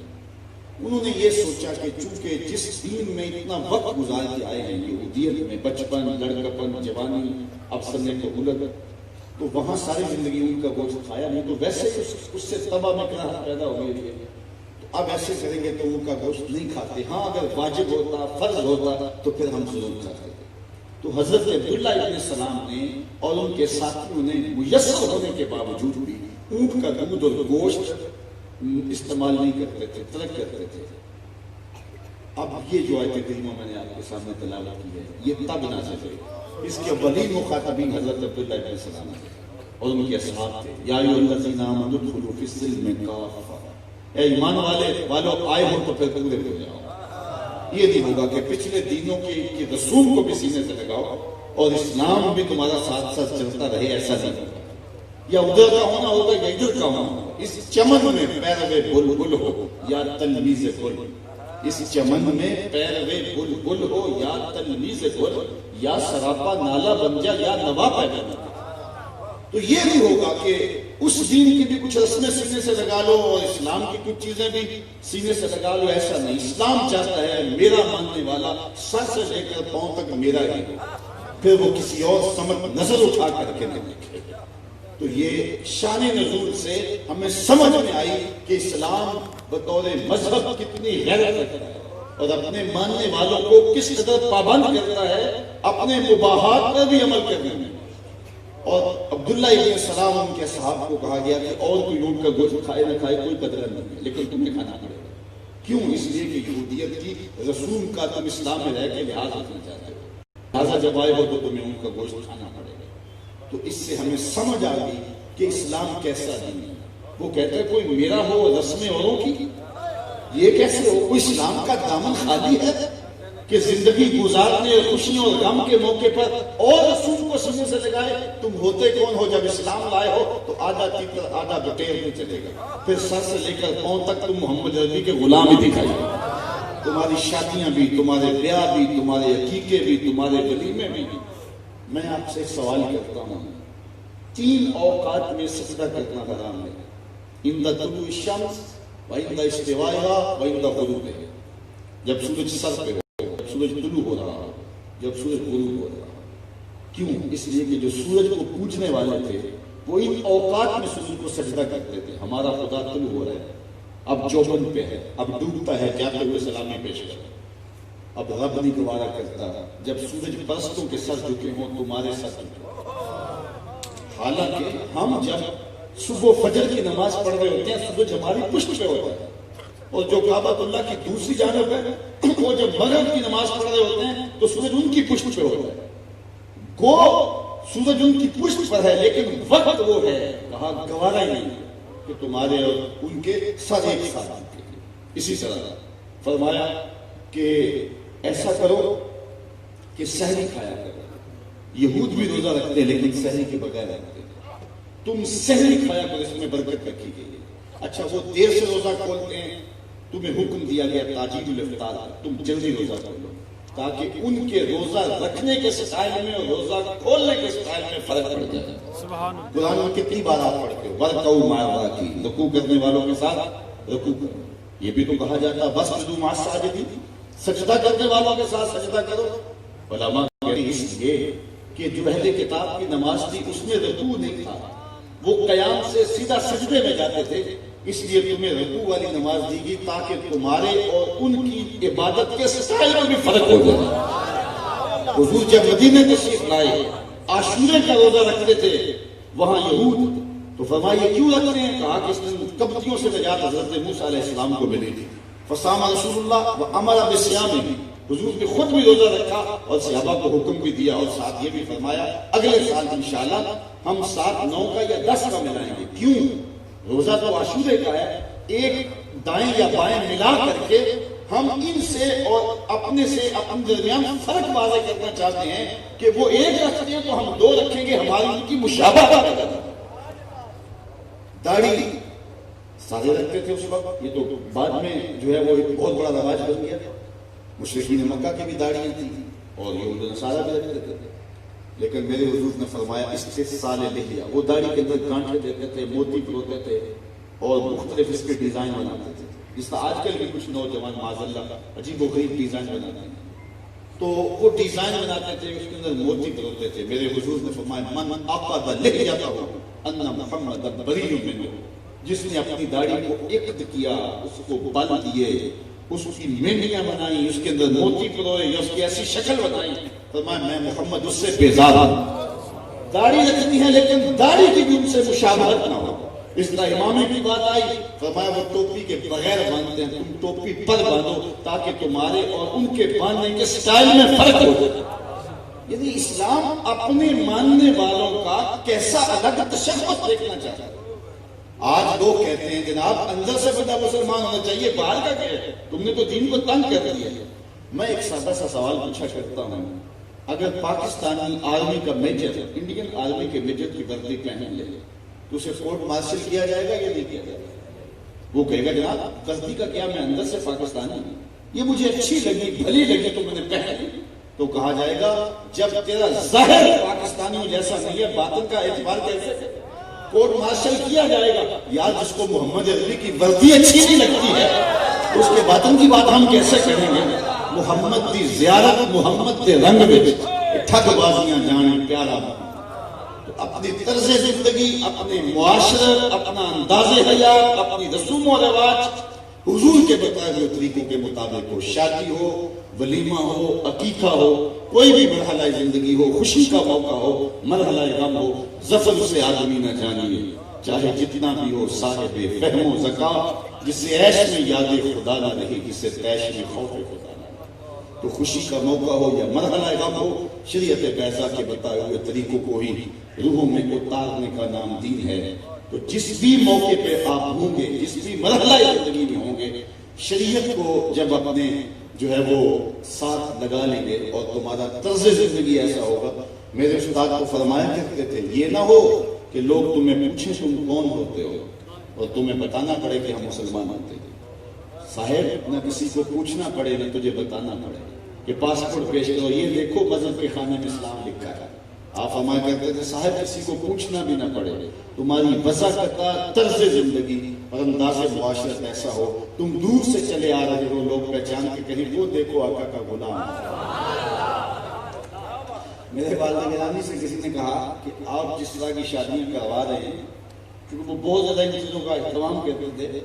انہوں نے یہ سوچا کہ چونکہ جس دین میں اتنا وقت گزار کے آئے ہیں یہودیت میں، بچپن، لڑکپن، جوانی، اب سننے کو غلط، تو وہاں ساری زندگی اونٹ کا گوشت کھایا نہیں، تو ویسے اس سے تباہ میں کراہت پیدا ہو گئی ہے، تو اب ایسے کریں گے تو اونٹ کا گوشت نہیں کھاتے۔ ہاں اگر واجب ہوتا، فرض ہوتا تو پھر ہم ضرور کھاتے۔ تو حضرت عبداللہ ابن سلام نے اور ان کے ساتھیوں نے میسر ہونے کے باوجود بھی اونٹ کا دودھ اور گوشت استعمال نہیں کرتے تھے، ترک کرتے تھے۔ اب یہ جو آیت کریمہ میں نے آپ کے سامنے تلاوت کی ہے، یہ تب نازل ہوئی، اس کے اولین مخاطبین حضرت عبداللہ ابن سلام تھے اور ان کے اصحاب تھے۔ یا ایھا الذین آمنوا ادخلوا فی السلم کافۃ، اے ایمان والو آئے ہو تو پھر پورے ہو جاؤ۔ یہ نہیں ہوگا کہ پچھلے دینوں کے رسوم کو بھی سینے سے لگاؤ اور اسلام بھی تمہارا ساتھ ساتھ چلتا رہے، ایسا نہیں ہوگا۔ یا ادھر کا ہونا ہوگا یا ادھر کا ہونا ہوگا۔ اس چمن میں پیرو بلبل ہو یا تلمیذ گل، اس چمن میں پیرو بلبل ہو یا تلمیذ گل، یا سراپا نالا بن جا یا نوا پیدا نہ۔ تو یہ نہیں ہوگا کہ اس دین کی بھی کچھ رسمیں سینے سے لگا لو اور اسلام کی کچھ چیزیں بھی سینے سے لگا لو، ایسا نہیں۔ اسلام چاہتا ہے میرا ماننے والا سر سے لے کر پاؤں تک میرا ہی ہو، پھر وہ کسی اور سمت نظر اٹھا کر کے نہ دیکھے۔ تو یہ شان نزول سے ہمیں سمجھ میں آئی کہ اسلام بطور مذہب کتنی غیرت رکھتا ہے اور اپنے ماننے والوں کو کس قدر پابند کرتا ہے اپنے مباحات پر بھی عمل کرنے میں۔ اور عبداللہ ابن سلام ان کے صحابہ کو کہا گیا کہ اور کوئی اونٹ کا گوشت کھائے نہ کھائے کوئی قدر نہیں ہے، لیکن تمہیں کھانا پڑے گا۔ کیوں؟ اس لیے کہ یہودیت کی رسوم کا تم اسلام میں رہ کے لحاظ رکھنا چاہتے ہو، لہٰذا جب آئے ہو تو تمہیں اونٹ کا گوشت کھانا پڑے گا۔ تو اس سے ہمیں سمجھ آ گئی کہ اسلام کیسا دین ہے۔ وہ کہتے ہیں کوئی میرا ہو رسمیں اوروں کی، یہ کیسے ہو؟ کوئی اسلام کا دامن خالی ہے کہ زندگی گزارنے اور خوشیوں اور غم کے موقع پر اور رسوم کو سینے سے لگائے؟ تم ہوتے کون ہو؟ جب اسلام لائے ہو تو آدھا تیتر آدھا بٹیر میں چلے گا، پھر سر سے لے کر پاؤں تک تم محمد عربی کے غلام ہی دکھائیے۔ تمہاری شادیاں بھی، تمہارے بیاہ بھی، تمہارے عقیقے بھی، تمہارے ولیمے بھی۔ میں آپ سے ایک سوال کرتا ہوں، 3 اوقات میں سجدہ کرنا حرام ہے، عند طلوع الشمس وعند استوائها وعند غروبها، جب سورج سر پہ ہو، جب سورج طلوع ہو رہا ہو، جب سورج غروب ہو رہا ہو۔ کیوں؟ اس لیے کہ جو سورج کو پوجنے والے تھے وہ ان اوقات میں سورج کو سجدہ کرتے تھے۔ ہمارا خدا طلوع ہو رہا ہے، اب چوبند پہ ہے، اب ڈوبتا ہے، جاتے ہوئے سلامی پیش کرتا، اب رب نہیں گوارا کرتا جب سورج پرستوں کے سر جھکے ہوں تمہارے سر جھکے۔ حالانکہ ہم جب صبح فجر کی نماز پڑھ رہے ہوتے ہیں سورج ہماری پشت پہ ہوتا ہے، اور جو کعبۃ اللہ کی دوسری جانب ہے وہ جب مغرب کی نماز پڑھ رہے ہوتے ہیں تو سورج ان کی پشت پہ ہوتا ہے۔ گو سورج ان کی پشت پر ہے لیکن وقت وہ ہے، کہا گوارا ہی نہیں کہ تمہارے اور ان کے سر ایک ساتھ جھکے۔ اسی طرح فرمایا کہ ایسا کرو کہ سحری کھایا کرو۔ یہود بھی روزہ رکھتے لیکن سحری کے بغیر رکھتے، تم سحری کھایا کرو، اس میں برکت رکھی گئی ہے۔ اچھا وہ دیر سے روزہ کھولتے ہیں، تمہیں حکم دیا گیا تاجیل الافطار، تم جلدی روزہ کھولو تاکہ ان کے روزہ رکھنے کے سٹائل میں اور روزہ کھولنے کے سٹائل میں فرق پڑ جائے۔ قرآن میں کتنی بار آپ پڑھتے ہو وَرْكَعُوا مَعَ الرَّاكِعِينَ، رکوع کرنے والوں کے ساتھ رکوع کرو۔ یہ بھی تو کہا جاتا ہے وَاسْجُدُوا مَعَ السَّاجِدِينَ، سجدہ کرنے والوں کے ساتھ سجدہ کرو۔ علماء کہتے ہیں اس لیے کہ جو اہل کتاب کی نماز تھی اس میں رکوع نہیں تھا، وہ قیام سے سیدھا سجدے میں جاتے تھے، اس لیے تمہیں رکوع والی نماز دی گئی تاکہ تمہارے اور ان کی عبادت کے سٹائل میں بھی فرق ہو جائے۔ حضور جب مدینے تشریف لائے عاشورے کا روزہ رکھتے تھے وہاں یہود، تو فرمایا یہ کیوں رکھتے ہیں؟ کہا کہ اس دن قبطیوں سے نجات حضرت موسیٰ علیہ السلام کو ملی تھی۔ فصام رسول اللہ وامر بصیامہ، حضور نے خود بھی روزہ رکھا اور صحابہ کو حکم بھی دیا، اور ساتھ یہ بھی فرمایا اگلے سال انشاءاللہ ہم 7، 9 کا یا 10 کا ملائیں گے۔ کیوں؟ روزہ تو عاشورے کا ہے، ایک دائیں یا بائیں ملا کر کے ہم ان سے اور اپنے سے اپنے درمیان فرق واضح کرنا چاہتے ہیں کہ وہ ایک رکھتے ہیں تو ہم 2 رکھیں گے، ہماری ان کی مشابہت پیدا کریں۔ داڑھی سارے رکھتے تھے اس وقت، یہ تو بعد میں جو ہے وہ ایک بہت بڑا رواج بن گیا۔ مشرکین مکہ کی بھی داڑھیاں تھیں اور یہود و نصارہ بھی رکھتے تھے، لیکن میرے حضور نے فرمایا استحصال لحیہ، وہ داڑھی کے اندر گانٹھے دیتے تھے، موتی پروتے تھے اور مختلف اس کے ڈیزائن بناتے تھے، جس طرح آج کل بھی کچھ نوجوان معاذ اللہ عجیب و غریب ڈیزائن بناتے ہیں، تو وہ ڈیزائن بناتے تھے، اس کے اندر موتی پروتے تھے۔ میرے حضور نے فرمایا من عقد لحیتہ ان محمد بری منہ، جس نے اپنی داڑھی کو عقد کیا، اس کو بل دیے، اس کی مہندیاں بنائی، اس کے اندر موتی پروئے یا اس کی ایسی شکل بنائی، فرمایا میں محمد اس سے بیزار ہوں۔ داڑھی رکھنی ہے لیکن داڑھی کی بھی ان سے مشابہت نہ ہو۔ اس طرح امامے کی بات آئی، فرمایا وہ ٹوپی کے بغیر باندھتے ہیں، تم ٹوپی پر باندھو تاکہ تمہارے اور ان کے باندھنے کے سٹائل میں فرق ہو جائے۔ یعنی اسلام اپنے ماننے والوں کا کیسا الگ تشخص دیکھنا چاہتا ہے۔ آج لوگ کہتے ہیں جناب اندر سے بندہ مسلمان ہونا چاہیے، باہر کا کیا ہے، تم نے تو دین کو تنگ کر دیا ہے۔ میں ایک سادہ سا سوال پوچھا کرتا ہوں، اگر پاکستانی آرمی کا میجر انڈین آرمی کے میجر کی وردی پہن لے تو اسے کورٹ مارشل کیا جائے گا یا نہیں کیا جائے گا؟ وہ کہے گا جناب وردی کا کیا، میں اندر سے پاکستانی ہوں، یہ مجھے اچھی لگی بھلی لگی تو میں نے پہن لی۔ تو کہا جائے گا جب تیرا ظاہر پاکستانیوں جیسا نہیں ہے، باطن کا اعتبار کیسے؟ کورٹ مارشل کیا جائے گا۔ یار جس کو محمد عربی کی وردی اچھی نہیں لگتی ہے اس کے باطن کی بات ہم کیسے کریں گے؟ محمد دی زیارت محمد دے رنگ میں ٹھگ بازیاں جانے پیارا۔ اپنی طرز زندگی، اپنے معاشرت، اپنا انداز حیات، اپنی رسوم و رواج حضور کے بتائے ہوئے طریقوں کے مطابق ہو، شادی ہو، ولیمہ ہو، عقیقہ ہو، کوئی بھی مرحلہ زندگی ہو، خوشی کا موقع ہو، مرحلہ غم ہو، ظفر سے آدمی نہ جانیے، چاہے جتنا بھی ہو صاحب فہم و ذکا، جسے عیش میں یاد خدا نہ رہی، جسے تیش میں خوف خدا نہ رہی۔ تو خوشی کا موقع ہو یا مرحلہ غم ہو، شریعت بیضا کے بتائے ہوئے طریقوں کو ہی روحوں میں اتارنے کا نام دین ہے۔ تو جس بھی موقع پہ آپ ہوں گے، جس بھی مرحلہ زندگی میں ہوں گے، شریعت کو جب اپنے جو ہے وہ ساتھ لگا لیں گے اور تمہارا طرز زندگی ایسا ہوگا۔ میرے استاد کو فرمایا کرتے تھے یہ نہ ہو کہ لوگ تمہیں پوچھیں تم کون ہوتے ہو اور تمہیں بتانا پڑے کہ ہم مسلمان ہوتے ہیں۔ صاحب نہ کسی کو پوچھنا پڑے نہ تجھے بتانا پڑے کہ پاسپورٹ پیش کرو، یہ دیکھو مذہب کے خانے میں اسلام لکھا ہے۔ آپ فرمایا کرتے تھے صاحب کسی کو پوچھنا بھی نہ پڑے، تمہاری وضاحت طرز زندگی اور انداز معاشرت ایسا ہو، تم دور سے چلے آ رہے ہو، لوگ پہچان کے کہیں وہ دیکھو آقا کا غلام۔ میرے والدہ گرامی سے کسی نے کہا کہ آپ جس طرح کی شادیاں کروا رہے ہیں، کیونکہ وہ بہت زیادہ ان چیزوں کا اہتمام کرتے تھے،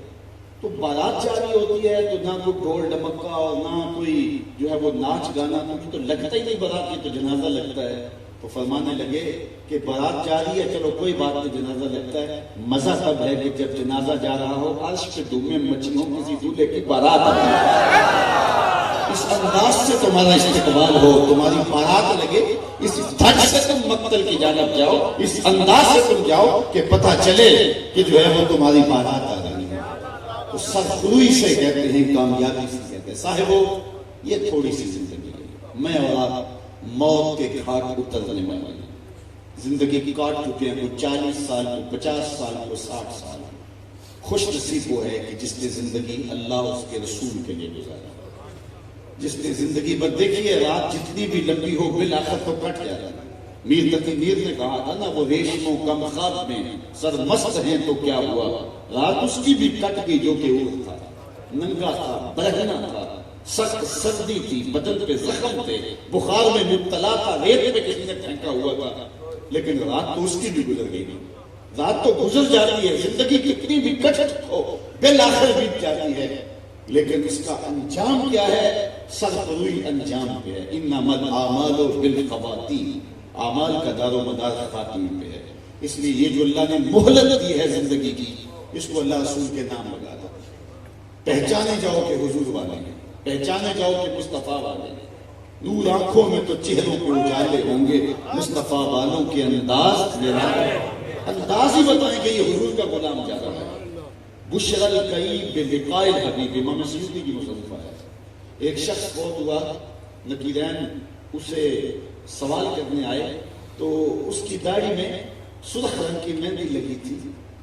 تو بارات جاری ہوتی ہے تو نہ کوئی ڈھول ڈمکا اور نہ کوئی جو ہے وہ ناچ گانا، کیونکہ تو لگتا ہی نہیں بارات کی، تو جنازہ لگتا ہے۔ تو فرمانے لگے کہ بارات جاری ہے، چلو کوئی بات نہیں، جنازہ لگتا ہے، مزہ تب ہے کہ جب جنازہ جا رہا ہو، عرش پہ دھومیں مچی ہوں، کسی دولہے کی بارات آتی ہے، اس انداز سے تمہارا استقبال ہو، تمہاری بارات لگے، اس دھج سے تم مقتل کی جانب جاؤ، اس انداز سے تم جاؤ کہ پتہ چلے کہ جو ہے وہ تمہاری بارات آ رہی ہے۔ تو سرخروئی سے کہتے ہیں، کامیابی سے کہتے ہیں۔ صاحبو یہ تھوڑی سی زندگی ہے، میں اور آپ موت کے گھاٹ اترنے والے ہیں، زندگی کی کاٹ چکے ہیں، کوئی 40 سال، کوئی 50 سال، کوئی 60 سال۔ خوش نصیب وہ ہے کہ جس نے زندگی اللہ اس کے رسول کے لیے گزارا، جس نے زندگی پر دیکھیے رات جتنی بھی لمبی ہو بالآخر تو کٹ جاتا ہے۔ میر تقی میر نے کہا تھا نا، وہ ریشموں کم خواب میں سرمست ہیں تو کیا ہوا، رات اس کی بھی کٹ گئی جو کہ وہ تھا، ننگا تھا، برہنہ تھا، سخت سردی تھی، بدن پہ زخم تھے، بخار میں مبتلا تھا، ریت پہ کسی نے پھینکا ہوا تھا، لیکن رات تو اس کی بھی گزر گئی۔ رات تو گزر جاتی ہے، زندگی کتنی بھی کٹھن ہو بالآخر بیت جاتی ہے، لیکن اس کا انجام کیا ہے؟ سرخروئی انجام پہ ہے۔ انما الاعمال بالخواتیم، اعمال کا دار و مدار خواتین پہ ہے۔ اس لیے یہ جو اللہ نے مہلت دی ہے زندگی کی، اس کو اللہ رسول کے نام لگا دو، پہچانے جاؤ کہ حضور والے ہیں، پہچانے جاؤ کہ مصطفیٰ والے ہیں۔ نور آنکھوں میں تو چہروں پہ اجالے ہوں گے، مصطفیٰ والوں کے انداز نرالا، انداز ہی بتائیں کہ یہ حضور کا غلام جا رہا ہے۔ بشر الکئیب بلقاء الحبیب، امام سیوطی کی مصنفہ ہے۔ ایک شخص بہت ہوا، نکیرین اسے سوال کرنے آئے تو اس کی داڑھی میں سرخ رنگ کی مہندی لگی تھی،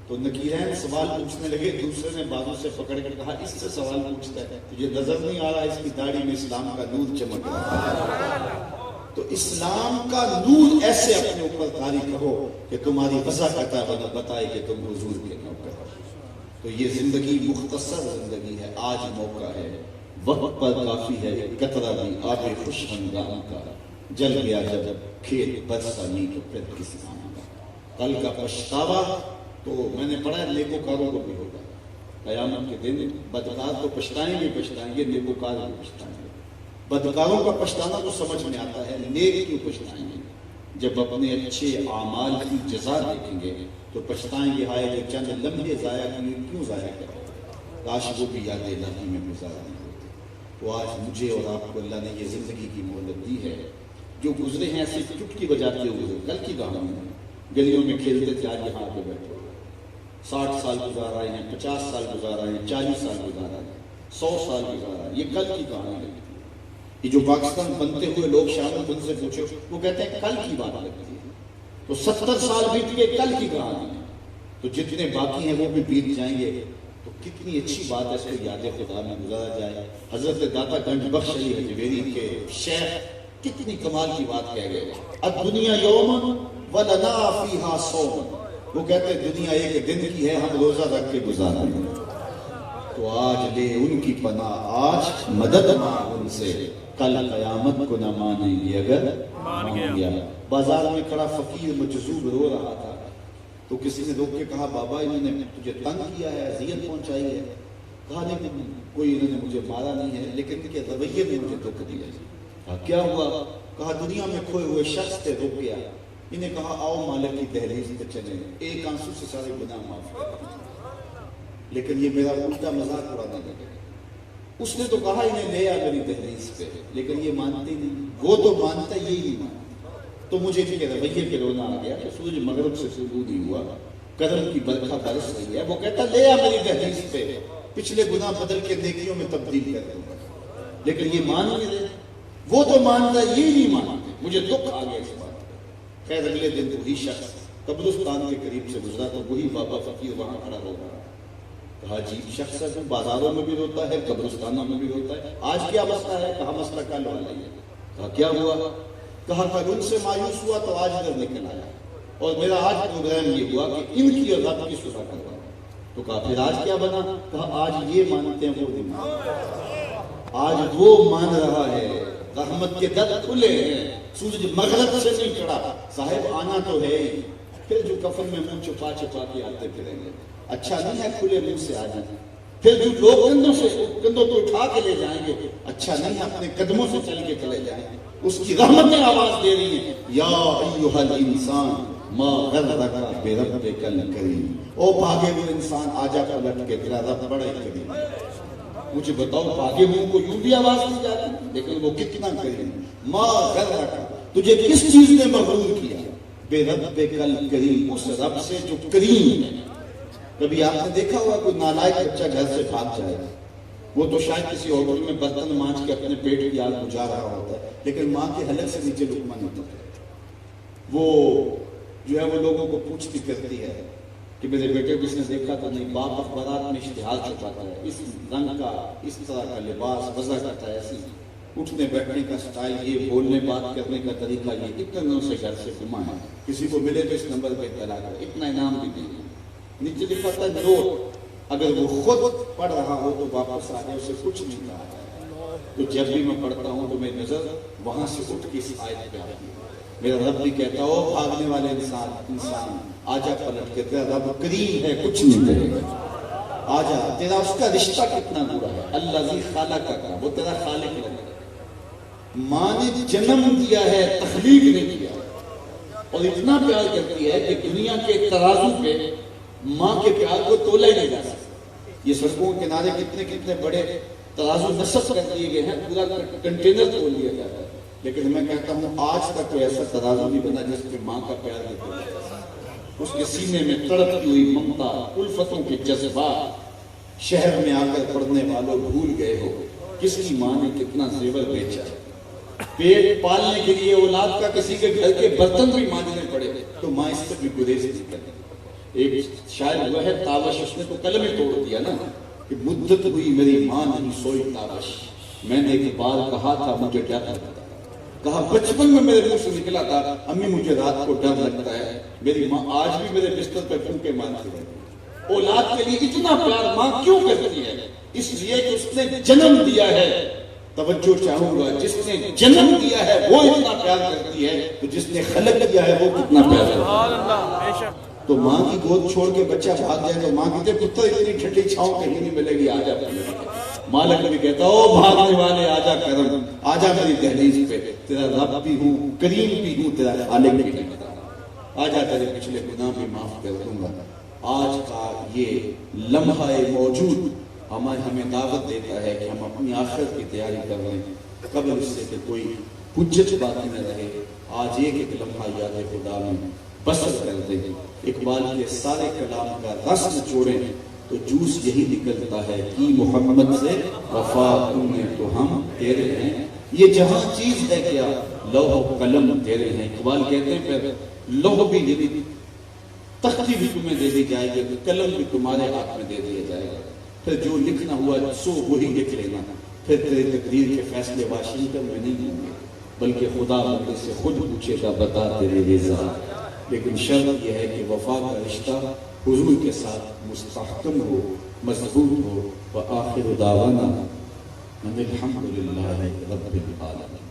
تو نکیرین سوال پوچھنے لگے، دوسرے نے بازو سے پکڑ کر کہا اس سے سوال پوچھتا ہے، تجھے نظر نہیں آ رہا اس کی داڑھی میں اسلام کا نور چمک رہا ہے؟ تو اسلام کا نور ایسے اپنے اوپر طاری کرو کہ تمہاری وضع بتائے کہ تم حضور کے نوکر ہو۔ تو یہ زندگی مختصر زندگی ہے، آج موقع ہے، وقت پر کافی ہے، ایک قطرہ بھی آب خوش ہنگام کا، جل گیا جب کھیت برسا نہیں تو پھر کس کام کا۔ کل کا پچھتاوا تو میں نے پڑھا ہے نیکوکاروں کو بھی ہوگا، قیامت کے دن بدکار تو پچھتائیں گے نیکوکار بھی پچھتائیں گے۔ بدکاروں کا پچھتانا تو سمجھ میں آتا ہے، نیک کیوں پچھتائیں گے؟ جب اپنے اچھے اعمال کی جزا دیکھیں گے تو پچھتائیں گے، ہائے جو چند لمحے ضائع کیے کیوں ضائع کرے، کاش وہ بھی یاد الہی میں گزارا نہیں ہوتے۔ تو آج مجھے اور آپ کو اللہ نے یہ زندگی کی مہلت دی ہے، جو گزرے ہیں ایسے چٹکی بجاتے ہوئے گزرے، کل کی کہانی ہے، گلیوں میں کھیلتے تھے، آج یہاں پہ بیٹھے 60 سال گزار رہے ہیں، 50 سال گزار رہے ہیں، 40 سال گزار رہے ہیں، 100 سال گزار رہے ہیں، یہ کل کی کہانی ہے۔ یہ جو پاکستان بنتے ہوئے لوگ شامل ان سے پوچھو، وہ کہتے ہیں کل کی بات لگتی ہے، تو 70 سال بیت گئے، کل کی کہانی ہے، تو جتنے باقی ہیں وہ بھی بیت جائیں گے، تو کتنی اچھی بات ہے اس کو یاد خدا میں گزارا جائے۔ حضرت داتا گنج بخش علی حجویری کے شیخ کتنی کمال کی بات کہہ گئے، الدنیا یوم ولنا فیہا صوم، وہ کہتے ہیں دنیا ایک دن کی ہے، ہم روزہ رکھ کے گزاریں گے۔ تو آج لے ان کی پناہ، آج مدد مانگ ان سے، کل قیامت کو نہ مانیں گے اگر مان گیا۔ بازار میں کھڑا فقیر مجذوب رو رہا تھا، تو کسی نے روک کے کہا بابا انہوں نے تجھے تنگ کیا ہے، اذیت پہنچائی ہے؟ کہا نہیں، کوئی انہوں نے مجھے مارا نہیں ہے، لیکن ان کے رویے نے مجھے دکھ دیا۔ کہا کیا ہوا؟ کہا دنیا میں کھوئے ہوئے شخص تھے، رک گیا، انہیں کہا آؤ مالک کی دہلیز پہ چلیں، ایک آنسو سے سارے گناہ معاف کر، لیکن یہ میرا الٹا مذاق اڑانے لگے۔ اس نے تو کہا انہیں لے آ میری دہلیز پہ، لیکن یہ مانتے نہیں، وہ تو مانتا یہ نہیں مانتا۔ تو مجھے ان کے رویے پہ رونا آ گیا کہ سورج مغرب سے شروع نہیں ہوا، کرم کی برکھا برس رہی ہے، وہ کہتا لے آ میری دہلیز پہ، پچھلے گناہ بدل کے نیکیوں میں تبدیل کر دوں گا، لیکن یہ مان نہیں رہے، وہ تو مانتا یہ نہیں مانتے۔ مجھے دکھ آ گیا اس بات۔ خیر اگلے دن وہی شخص قبرستان کے قریب سے گزرا تو وہی بابا فقیر وہاں کھڑا ہو گیا۔ کہا عجیب شخص ہے، بازاروں میں بھی روتا ہے، قبرستانوں میں بھی روتا ہے، آج کیا مسئلہ ہے؟ کہا مسئلہ کل والا ہی ہے۔ کہا کیا ہوا؟ کہا کل ان سے مایوس ہوا تو آج ادھر نکل آیا، اور میرا آج پروگرام یہ ہوا کہ ان کی اور رب کی صلح کروا۔ تو کہا پھر آج کیا بنا؟ کہا آج یہ مانتے ہیں وہ نہیں مانتے، آج وہ مان رہا ہے، رحمت کے در کھلے ہیں، سورج مغرب سے نہیں چڑھا، صاحب آنا تو ہے ہی، پھر جو کفن میں منہ چھپا چھپا کے آتے پھریں گے، اچھا نہیں ہے کھلے منہ سے آ جائیں، پھر جو لوگ کندھوں پہ اٹھا کے لے جائیں گے، اچھا نہیں ہے اپنے قدموں سے چل کے چلے جائیں۔ اس کی رحمتیں آواز دے رہی ہیں، یا ایھا الانسان ما غرک بربک الکریم، او بھاگے ہوئے انسان آجا پلٹ کے، تیرا رب بڑا ہی کریم ہے۔ مجھے بتاؤ بھاگے ہوئے کو یوں بھی آواز دی جاتی، لیکن وہ کتنا کریم، ما غرک، تجھے کس چیز نے مغرور کیا؟ بربک الکریم، اس رب سے جو کریم ہے۔ کبھی آپ نے دیکھا ہوگا کوئی نالائق بچہ گھر سے بھاگ جائے، وہ تو شاید کسی ہوٹل میں برتن مانج کے اپنے پیٹ کی آگ بجھا رہا ہوتا ہے، لیکن ماں کے حلق سے نیچے لقمہ نہیں ہوتا، وہ جو ہے وہ لوگوں کو پوچھتی کرتی ہے کہ میرے بیٹے کو اس نے دیکھا تو نہیں، باپ اخبارات میں اشتہار چھپاتا ہے، اس رنگ کا، اس طرح کا لباس، وضع کرتا ہے ایسی، اٹھنے بیٹھنے کا سٹائل یہ، بولنے بات کرنے کا طریقہ یہ، اتنے دنوں سے گھر سے گما ہے، کسی کو ملے تو اس نمبر پہ اطلاع کرے، اتنا انعام بھی دیں گے، نیچے لکھا تھا نوٹ، اگر وہ خود پڑھ رہا ہو تو واپس آ جائے، اسے کچھ نہیں کہا۔ تو جب بھی میں پڑھتا ہوں تو میری نظر وہاں سے اٹھ کے اس آیت پہ آتی ہے، میرا رب بھی کہتا ہو بھاگنے والے انسان آجا پلٹ کے، تیرا رب کریم ہے، کچھ نہیں کرے گا، آجا، تیرا اس کا رشتہ کتنا برا ہے، الذی خلقک کا، وہ تیرا خالق لگا، ماں نے جنم دیا ہے، تخلیق نہیں کیا، اور اتنا پیار کرتی ہے کہ دنیا کے ترازو پہ ماں کے پیار کو تولا ہی نہیں جا سکتا۔ یہ سڑکوں کے کنارے کتنے کتنے بڑے ترازو نصب کر دیے گئے ہیں، پورا کنٹینر تول لیا جاتا ہے، لیکن میں کہتا ہوں آج تک کوئی ایسا ترازو نہیں بنا جس پہ ماں کا پیار دیتا ہے، اس کے سینے میں تڑپتی ہوئی ممتا، الفتوں کے جذبات، شہر میں آ کر پڑھنے والوں بھول گئے ہو کس کی ماں نے کتنا زیور بیچا، پیٹ پالنے کے لیے اولاد کا کسی کے گھر کے برتن بھی مانجنے پڑے تو ماں اس سے بھی گریز نہیں کرتی۔ ایک شاعر وہ ہے تاوش، اس نے تو قلم ہی توڑ دیا نا کہ مدت ہوئی میری ماں نہیں سوئی تاوش، میں نے ایک بار کہا تھا مجھے کیا کرتا، کہا بچپن میں میرے منہ سے نکلا تھا امی مجھے رات کو ڈر لگتا ہے، میری ماں آج بھی میرے بستر پہ پھونکے مارتی ہے۔ اولاد کے لیے اتنا پیار ماں کیوں کرتی ہے؟ اس لیے کہ اس نے جنم دیا ہے۔ توجہ چاہوں گا، جس نے جنم دیا ہے وہ اتنا پیار کرتی ہے تو جس نے خلق کیا ہے وہ کتنا پیار کرتی ہے۔ تو ماں کی گود چھوڑ کے بچہ بھاگ جائے تو ماں کہتے پتر اتنی ٹھنڈی چھاؤں کہیں نہیں ملے گی، آجا پہلے۔ مالک بھی کہتا او بھاگنے والے آجا کرم، آجا میری دہلیز پہ، تیرا رب بھی ہوں، کریم بھی ہوں، تیرا خالق بھی نہیں بتا، آجا تیرے پچھلے گناہ بھی معاف کر دوں گا۔ آج کا یہ لمحہ موجود ہمیں دعوت دیتا ہے کہ ہم اپنی آخرت کی تیاری کر رہے ہیں، قبل اس سے کہ کوئی حجت باقی نہ رہے۔ آج ایک لمحہ یاد خدا میں بسر کر دیں۔ اقبال کے سارے کلام کا رس نچوڑیں تو جوس یہی نکلتا ہے کہ محمد سے وفا تمہیں تو ہم تیرے ہیں، یہ جہاں چیز ہے کیا لوح و قلم تیرے ہیں۔ اقبال کہتے ہیں پھر لوح بھی یعنی تختی بھی تمہیں دے دی جائے گی، قلم بھی تمہارے ہاتھ میں دے دیا جائے گا، پھر جو لکھنا ہوا سو وہی لکھ لینا۔ پھر تیرے تقدیر کے فیصلے واشنگٹن میں نہیں ہوں گے بلکہ خدا بندے سے خود پوچھے گا بتا تیرے رضا۔ لیکن شرط یہ ہے کہ وفا کا رشتہ حضور کے ساتھ مستحکم ہو، مضبوط ہو۔ وآخر دعوانا ان الحمد للہ رب العالمین۔